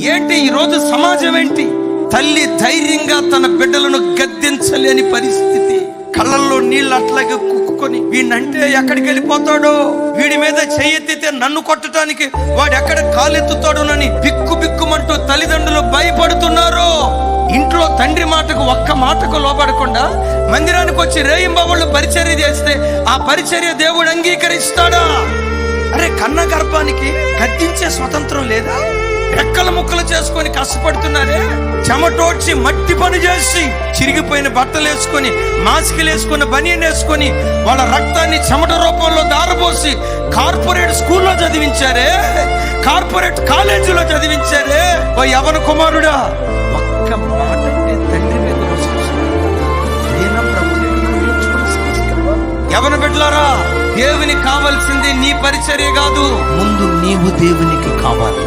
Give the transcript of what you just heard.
ఏంటి ఈరోజు సమాజం ఏంటి? తల్లి ధైర్యంగా తన బిడ్డలను గద్దించలేని పరిస్థితి. కళ్ళల్లో నీళ్ళు అట్లాగే కుక్కుని వీడినంటే ఎక్కడికి వెళ్ళిపోతాడో, వీడి మీద చెయ్యెత్తితే నన్ను కొట్టడానికి వాడు ఎక్కడ కాలెత్తుతాడోనని బిక్కుమంటూ తల్లిదండ్రులు భయపడుతున్నారు. ఇంట్లో తండ్రి మాటకు ఒక్క మాటకు లోబడకుండా మందిరానికి వచ్చి రేయింబవళ్ళు పరిచర్య చేస్తే ఆ పరిచర్య దేవుడు అంగీకరిస్తాడా? అరే, కన్న గర్భానికి గద్దించే స్వతంత్రం లేదా? రెక్కల ముక్కలు చేసుకొని కష్టపడుతున్నారే, చెమటోడ్చి మట్టి పని చేసి చిరిగిపోయిన బట్టలు వేసుకొని, మాస్కులు వేసుకొని, బనియన్ వేసుకొని వాళ్ళ రక్తాన్ని చెమట రూపంలో దారపోసి కార్పొరేట్ స్కూల్లో చదివించారే, కార్పొరేట్ కాలేజీలో చదివించారే. ఓ యవన కుమారుడా, ఒక్క మాట తండ్రి మీద యవన బిడ్డలారా, దేవునికి కావాల్సింది నీ పరిచర్య కాదు, ముందు నీవు దేవునికి కావాలి.